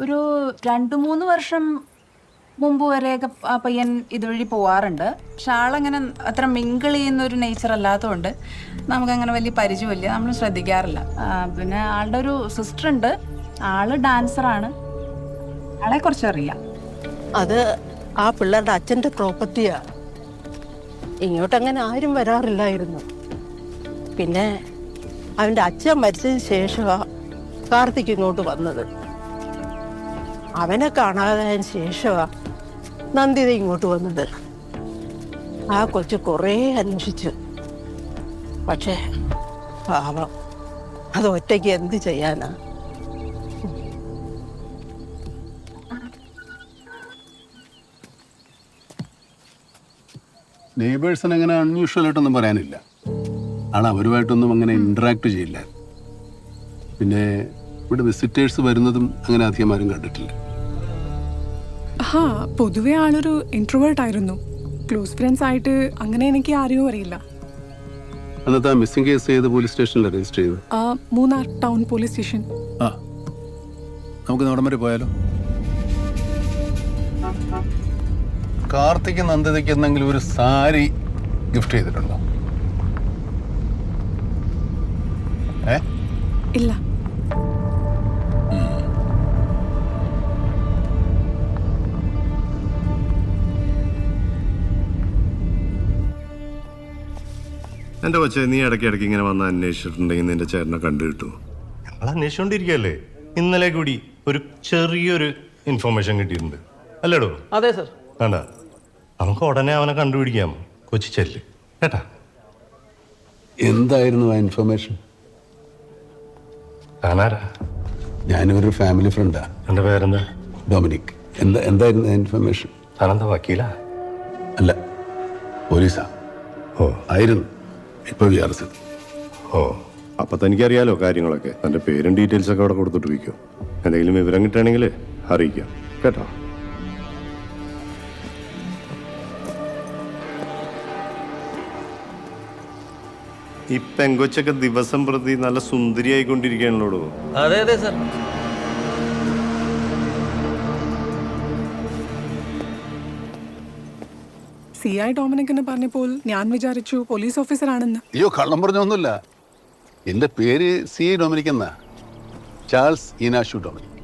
ഒരു 2-3 വർഷം മുമ്പ് വരെയൊക്കെ ആ പയ്യൻ ഇതുവഴി പോവാറുണ്ട്. പക്ഷെ ആളങ്ങനെ അത്ര മിങ്കിൾ ചെയ്യുന്ന ഒരു നേച്ചർ അല്ലാത്തതുകൊണ്ട് നമുക്കങ്ങനെ വലിയ പരിചയമില്ല, നമ്മൾ ശ്രദ്ധിക്കാറില്ല. പിന്നെ ആളുടെ ഒരു സിസ്റ്റർ ഉണ്ട്, ആള് ഡാൻസറാണ്, ആളെ കുറിച്ച് അറിയാം. അത് ആ പിള്ളേരുടെ അച്ഛൻ്റെ പ്രോപ്പർട്ടിയാ. ഇങ്ങോട്ടങ്ങനെ ആരും വരാറില്ലായിരുന്നു. പിന്നെ അവൻ്റെ അച്ഛൻ മരിച്ചതിന് ശേഷമാണ് കാർത്തിക് ഇങ്ങോട്ട് വന്നത്. അവനെ കാണാതായതിന് ശേഷമാണ് നന്ദിത ഇങ്ങോട്ട് വന്നത്. ആ കൊച്ചു കുറേ അന്വേഷിച്ചു, പക്ഷേ പാവം അത് ഒറ്റയ്ക്ക് എന്ത് ചെയ്യാനാ? നെയ്ബേഴ്സിന് അങ്ങനെ അൺയൂഷ്വൽ ആയിട്ടൊന്നും പറയാനില്ല. ആൾ അവരുമായിട്ടൊന്നും അങ്ങനെ ഇന്ററാക്ട് ചെയ്യില്ല. പിന്നെ ഇവിടെ വിസിറ്റേഴ്സ് വരുന്നതും അങ്ങനെ അധികം ആരും കണ്ടിട്ടില്ല. പൊതുവെ ആളൊരു ഇൻട്രോവേർട്ട് ആയിരുന്നു. ക്ലോസ് ഫ്രണ്ട്സ് ആയിട്ട് അങ്ങനെ എനിക്ക് ആരെയും അറിയില്ല. അന്നത്തെ മിസ്സിംഗ് കേസ് ഏത് പോലീസ് സ്റ്റേഷനിൽ രജിസ്റ്റർ ചെയ്തു? Munnar town police station. നമുക്ക് അവിടം വരെ പോയാലോ? കാർത്തിക് നന്ദിതയ്ക്ക് എന്തെങ്കിലും ഒരു സാരി ഗിഫ്റ്റ് ചെയ്തിട്ടുണ്ടോ? ഇല്ല. എൻ്റെ കൊച്ചെ, നീ ഇടയ്ക്കിടയ്ക്ക് ഇങ്ങനെ വന്ന് അന്വേഷിച്ചിട്ടുണ്ടെങ്കിൽ നിന്റെ ചേട്ടനെ കണ്ടു കിട്ടുമോ? ഞങ്ങൾ അന്വേഷിച്ചോണ്ടിരിക്കുകയല്ലേ. ഇന്നലെ കൂടി ഒരു ചെറിയൊരു ഇൻഫർമേഷൻ കിട്ടിയിട്ടുണ്ട്, അല്ലേടോ? അതെ സർ. വേണ്ട, നമുക്ക് ഉടനെ അവനെ കണ്ടുപിടിക്കാം. കൊച്ചി ചെല്ല് കേട്ടാ. എന്തായിരുന്നു ആ ഇൻഫർമേഷൻ? താനാരാ? ഞാനിവരൊരു ഫാമിലി ഫ്രണ്ടാ. എൻ്റെ പേരെന്താ? ഡൊമിനിക്. എന്തായിരുന്നു ആ ഇൻഫർമേഷൻ? താനെന്താ വക്കീലാ? അല്ല, പോലീസാ. ഓ, ആയിരുന്നു. ഇപ്പൊ വിചാരിച്ചത്. ഓ, അപ്പം തനിക്കറിയാലോ കാര്യങ്ങളൊക്കെ. തൻ്റെ പേരും ഡീറ്റെയിൽസൊക്കെ അവിടെ കൊടുത്തിട്ട് വയ്ക്കും. എന്തെങ്കിലും വിവരം കിട്ടുകയാണെങ്കിൽ അറിയിക്കാം കേട്ടോ. ഈ പെങ്കൊച്ചൊക്കെ ദിവസം പ്രതി നല്ല സുന്ദരിയായിക്കൊണ്ടിരിക്കുകയാണല്ലോ. അതെ അതെ സർ. CI ഡൊമിനിക് എന്ന് പറഞ്ഞപ്പോൾ ഞാൻ വിചാരിച്ചു പോലീസ് ഓഫീസർ ആണെന്ന്. അയ്യോ, കള്ളം പറഞ്ഞൊന്നുമില്ല. എൻ്റെ പേര് CI ഡൊമിനിക് എന്നാ. Charles Inashu Dominic.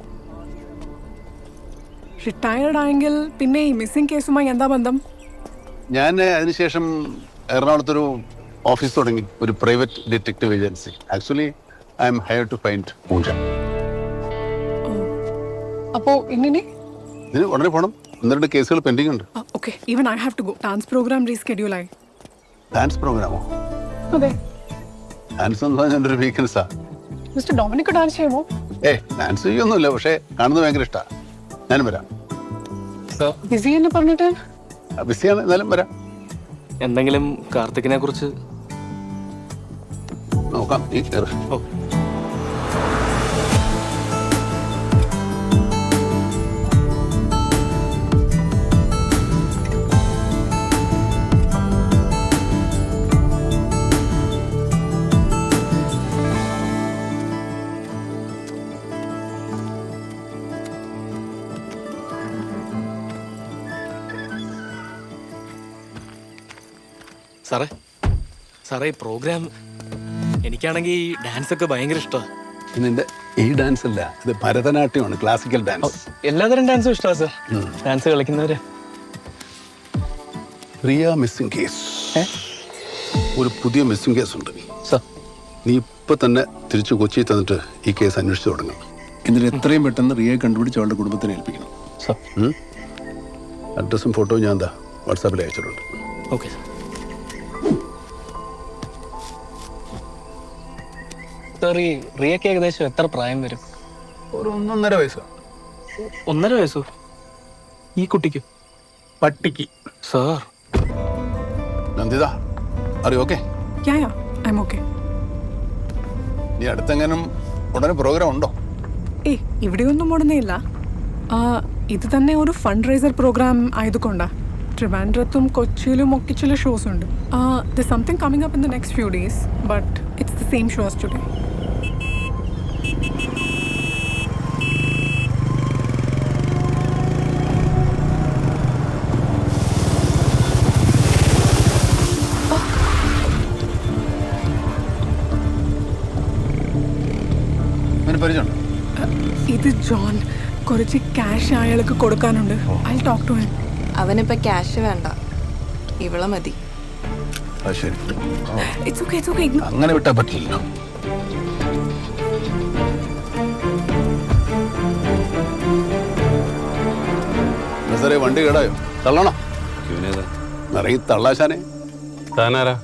റിട്ടയർഡ് ആയെങ്കിൽ പിന്നെ ഈ മിസ്സിംഗ് കേസുമായി എന്താ ബന്ധം? ഞാൻ അതിനുശേഷം എറണാകുളത്തൊരു ഓഫീസ് തുടങ്ങി, ഒരു private detective agency. Actually I'm hired to find Pooja. അപ്പോ ഇന്നിനി ഇതിന് ഉടനെ പോകണം. 1-2 കേസുകൾ പെൻഡിങ് ഉണ്ട്. Okay, even I have to go. Dance program reschedule ആയി. ഡാൻസ് പ്രോഗ്രാമോ? അതെ. ഡാൻസ് എന്ന് പറഞ്ഞാൽ എൻ്റെ ഒരു വീക്ക്നെസ്സാ. മിസ്റ്റർ ഡൊമിനിക് ഡാൻസ് ചെയ്യുമോ? ഡാൻസ് ചെയ്യൊന്നുമില്ല, പക്ഷേ കാണുന്നത് ഭയങ്കര ഇഷ്ടമാണ്. ഞാനും വരാം. ബിസി എന്ന് പറഞ്ഞിട്ട്? ബിസിയാണ്, എന്നാലും വരാം. എന്തെങ്കിലും കാർത്തികിനെ കുറിച്ച് നോക്കാം. നീ കയറ്. സാറേ ഈ പ്രോഗ്രാം എനിക്കാണെങ്കിൽ ഈ ഡാൻസ് ഒക്കെ ഭയങ്കര ഇഷ്ടമാണ്. നിന്റെ ഈ ഡാൻസ് അല്ല, ഇത് ഭരതനാട്യമാണ്, ക്ലാസിക്കൽ ഡാൻസ്. എല്ലാതരം ഡാൻസും ഇഷ്ടമാണ് സാർ. ഡാൻസ് കളിക്കുന്നവര്. റിയ മിസ്സിംഗ് കേസ്, ഒരു പുതിയ മിസ്സിംഗ് കേസ് ഉണ്ട്. നീ ഇപ്പൊ തന്നെ തിരിച്ചു കൊച്ചി തന്നിട്ട് ഈ കേസ് അന്വേഷിച്ചു തുടങ്ങണം. എന്നിട്ട് എത്രയും പെട്ടെന്ന് റിയയെ കണ്ടുപിടിച്ച് അവളുടെ കുടുംബത്തിനെ ഏൽപ്പിക്കണം. അഡ്രസ്സും ഫോട്ടോയും ഞാൻ എന്താ വാട്സാപ്പിൽ അയച്ചിട്ടുണ്ട്. Okay sir. സാർ, ഈ റിയക്ക് ഏകദേശം എത്ര പ്രായം വരും? ഒരു 1.5 വയസ്സ്. 1.5 വയസ്സോ? ഈ കുട്ടിക്ക്? പട്ടിക്ക്. സാർ. നന്ദിത, അറിയോ? Okay, I'm okay. നീ അടുത്തെങ്ങാനും ഉടനെ പ്രോഗ്രാം ഉണ്ടോ? ഇവിടെയൊന്നും ഉടനെയില്ല. ഇത് തന്നെ ഒരു ഫണ്ട് റൈസർ പ്രോഗ്രാം ആയതുകൊണ്ടാ. ട്രിവാൻഡ്രത്തും കൊച്ചിയിലും ഒക്കെ ചില ഷോസ് ഉണ്ട്. There's something coming up in the next few days, but it's the same show as today. John കുറച്ച് ക്യാഷ് അയാൾക്ക് കൊടുക്കാനുണ്ട്. I talk to him. അവനിപ്പോ ക്യാഷ് വേണ്ട, ഇവളെ മതി. അത് ശരി, ഇറ്റ്സ് ഓക്കെ, ഇറ്റ്സ് ഓക്കെ. അങ്ങനെ വിട്ടാൽ പറ്റില്ലല്ലോ. സാറേ വണ്ടി കേടായോ? തള്ളണോ? ഇറങ്ങി തള്ളാശാനെ. താനാരാ?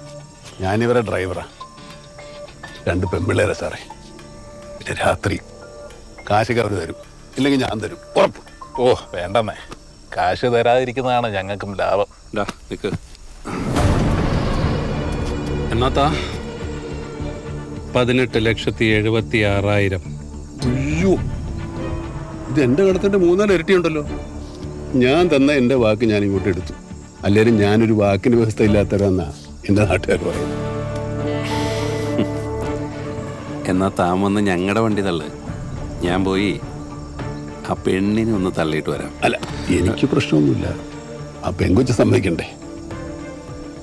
ഞാനിവരെ ഡ്രൈവറാ. 2 പെമ്പിള്ളേരെ സാറേ. പിന്നെ രാത്രി കാശൊക്കെ അവർ തരും, ഇല്ലെങ്കിൽ ഞാൻ തരും, ഉറപ്പ്. ഓ വേണ്ടെന്നേ, കാശ് തരാതിരിക്കുന്നതാണ് ഞങ്ങൾക്കും ലാഭം. എന്നാത്താ 18,76,000. അയ്യോ, ഇത് എൻ്റെ കടത്തിൻ്റെ 3-4 ഇരട്ടി ഉണ്ടല്ലോ. ഞാൻ തന്ന എൻ്റെ വാക്ക് ഞാൻ ഇങ്ങോട്ട് എടുത്തു. അല്ലേലും ഞാനൊരു വാക്കിന് വ്യവസ്ഥ ഇല്ലാത്തവരെന്നാ എൻ്റെ നാട്ടുകാർ പറയുന്നത്. എന്നാ താൻ വന്ന് ഞങ്ങളുടെ വണ്ടി തള്ളു, ഞാൻ പോയി ആ പെണ്ണിനെ ഒന്ന് തള്ളിയിട്ട് വരാം. അല്ല, എനിക്ക് പ്രശ്നമൊന്നുമില്ല. ആ പെങ്കൊച്ച് സമ്മതിക്കണ്ടേ?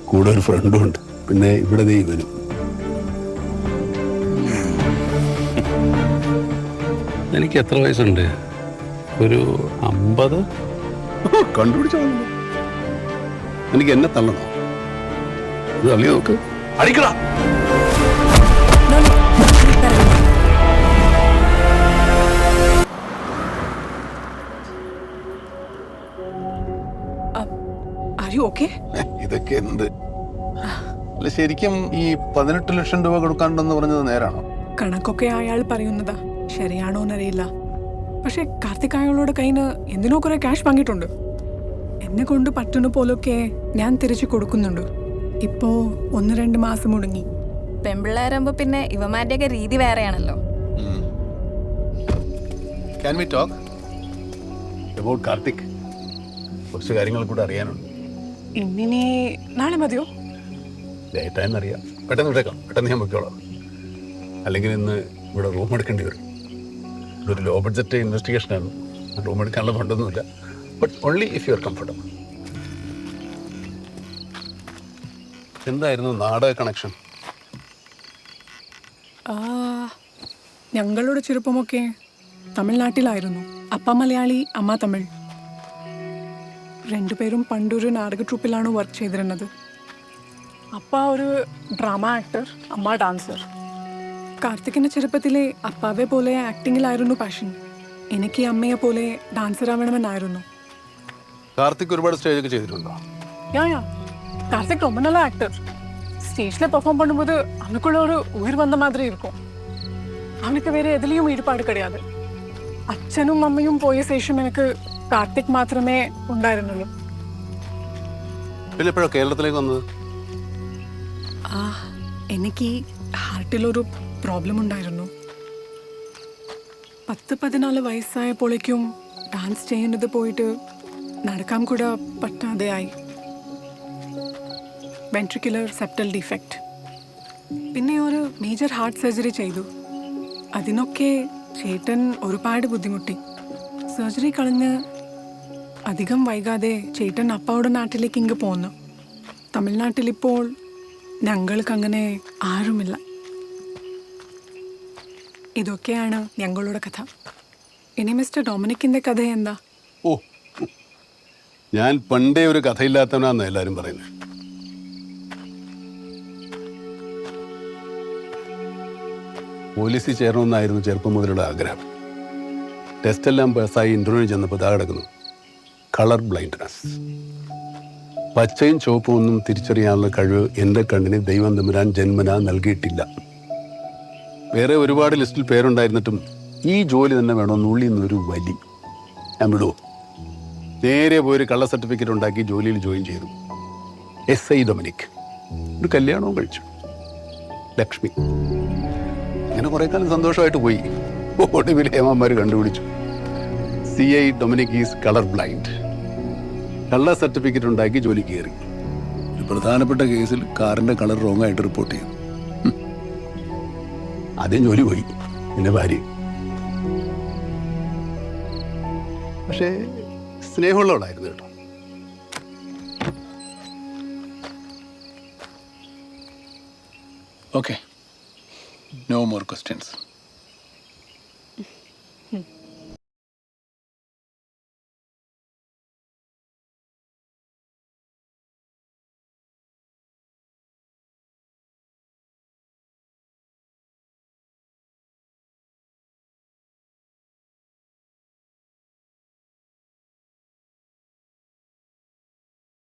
കൂടെ ഒരു ഫ്രണ്ടും ഉണ്ട്, പിന്നെ ഇവിടെ ദേ ഇവനും. എനിക്ക് എത്ര വയസ്സുണ്ട്? ഒരു 50. കണ്ടുപിടിച്ചോ. എനിക്ക് എന്നെ തള്ളണോ? ഇത് തള്ളി നോക്ക്, അടിക്കടാ. Are you okay? ഇതൊക്കെ എന്ത്? അല്ല, ശരിക്കും ഈ 18 ലക്ഷം രൂപ കൊടുക്കാനുണ്ടെന്ന് പറഞ്ഞത് നേരാണോ? കണക്കൊക്കെ അയാൾ പറയുന്നതാ, ശരിയാണോന്നറിയില്ല. പക്ഷെ കാർത്തിക് അയാളോട് കയ്യിന് എന്തിനോ കുറെ ക്യാഷ് വാങ്ങിയിട്ടുണ്ട്. എന്നെ കൊണ്ട് പറ്റുന്ന പോലൊക്കെ ഞാൻ തിരിച്ചു കൊടുക്കുന്നുണ്ട്. ഇപ്പോ 1-2 മാസം മുടങ്ങി. പെൺപിള്ളേരാകുമ്പോ പിന്നെ ഇവന്മാരുടെയൊക്കെ രീതി വേറെയാണല്ലോ. Can we talk about Karthik? കുറച്ച് കാര്യങ്ങൾ കൂടെ അറിയാനുണ്ട്. ഇന്നിനി നാളെ മതിയോ? ലേറ്റായെന്നറിയാം. പെട്ടെന്ന് വിട്ടേക്കാം, പെട്ടെന്ന് ഞാൻ വെക്കോളാം. അല്ലെങ്കിൽ ഇന്ന് ഇവിടെ റൂം എടുക്കേണ്ടി വരും. ഇതൊരു ലോ ബഡ്ജറ്റ് ഇൻവെസ്റ്റിഗേഷനാണ്. റൂം എടുക്കാനുള്ള ഫണ്ടൊന്നുമില്ല. But only if you are comfortable. എന്തായിരുന്നു നാടക കണക്ഷൻ? ഞങ്ങളുടെ ചെറുപ്പമൊക്കെ തമിഴ്നാട്ടിലായിരുന്നു. അപ്പ മലയാളി, അമ്മ തമിഴ്. 2 പേരും പണ്ടൊരു നാടക ട്രൂപ്പിലാണ് വർക്ക് ചെയ്തിരുന്നത്. അപ്പ ഒരു ഡ്രാമ ആക്ടർ, അമ്മ ഡാൻസർ. കാർത്തികിന്റെ ചെറുപ്പത്തിലെ അപ്പാവെ പോലെ ആക്ടിങ്ങിലായിരുന്നു പാഷൻ. എനിക്ക് അമ്മയെ പോലെ ഡാൻസർ ആവണമെന്നായിരുന്നു. കാർത്തിക് ഒരുപാട് സ്റ്റേജൊക്കെ ചെയ്തിട്ടുണ്ടോ? யா கார்த்திக் ரொம்ப நல்ல ஆக்டர். ஸ்டேஜ்ல பெர்ஃபார்ம் பண்ணும்போது அவனுக்குள்ள ஒரு உயிர் வந்த மாதிரி இருக்கும். அவனுக்கு வேற எதுலயும் ஈடுபாடு கிடையாது. അച്ഛനും അമ്മയും പോയ ശേഷം എനിക്ക് കാർത്തിക് മാത്രമേ ഉണ്ടായിരുന്നുള്ളൂ. പിന്നെ എപ്പോഴാ കേരളത്തിലേക്ക് വന്നത്? എനിക്ക് ഹാർട്ടിലൊരു പ്രോബ്ലം ഉണ്ടായിരുന്നു. 10-14 വയസ്സായപ്പോഴേക്കും ഡാൻസ് ചെയ്യുന്നത് പോയിട്ട് നടക്കാൻ കൂടെ പറ്റാതെയായി. Ventricular septal defect. പിന്നെ ഒരു മേജർ ഹാർട്ട് സർജറി ചെയ്തു. അതിനൊക്കെ ചേട്ടൻ ഒരുപാട് ബുദ്ധിമുട്ടി. സർജറി കളഞ്ഞ് അധികം വൈകാതെ ചേട്ടൻ അപ്പാവുടെ നാട്ടിലേക്ക് ഇങ്ങ് പോന്നു. തമിഴ്നാട്ടിലിപ്പോൾ ഞങ്ങൾക്ക് അങ്ങനെ ആരുമില്ല. ഇതൊക്കെയാണ് ഞങ്ങളുടെ കഥ. ഇനി മിസ്റ്റർ ഡൊമിനിക്കിന്റെ കഥ എന്താ? ഓ, ഞാൻ പണ്ടേ ഒരു കഥയില്ലാത്തവനാന്ന് എല്ലാവരും പറയുന്നത്. പോലീസിൽ ചേരണമെന്നായിരുന്നു ചെറുപ്പം മുതലുള്ള ആഗ്രഹം. ടെസ്റ്റെല്ലാം പാസ്സായി ഇന്റർവ്യൂ ചെന്നപ്പോൾ ഇതാ കിടക്കുന്നു, കളർ ബ്ലൈൻഡ്നെസ്. പച്ചയും ചുവപ്പും ഒന്നും തിരിച്ചറിയാനുള്ള കഴിവ് എൻ്റെ കണ്ണിന് ദൈവം തമ്പുരാൻ ജന്മനാ നൽകിയിട്ടില്ല. വേറെ ഒരുപാട് ലിസ്റ്റിൽ പേരുണ്ടായിരുന്നിട്ടും ഈ ജോലി തന്നെ വേണമെന്ന് ഉള്ളിൽ നിന്നൊരു വലി. ഞാൻ വിടുവോ? നേരെ പോയൊരു കള്ള സർട്ടിഫിക്കറ്റ് ഉണ്ടാക്കി ജോലിയിൽ ജോയിൻ ചെയ്തു. SI Dominic. ഒരു കല്യാണവും കഴിച്ചു, ലക്ഷ്മി. അങ്ങനെ കുറേ കാലം സന്തോഷമായിട്ട് പോയി. ഒടുവിൽ ഹേമന്മാർ കണ്ടുപിടിച്ചു, CI Dominic is colour blind. കള്ള സർട്ടിഫിക്കറ്റ് ഉണ്ടാക്കി ജോലി കയറി. ഒരു പ്രധാനപ്പെട്ട കേസിൽ കാറിന്റെ കളർ റോങ് ആയിട്ട് റിപ്പോർട്ട് ചെയ്തു. ആദ്യം ജോലി പോയി, പിന്നെ ഭാര്യ. പക്ഷേ സ്നേഹമുള്ളവളായിരുന്നു കേട്ടോ. Okay. No more questions.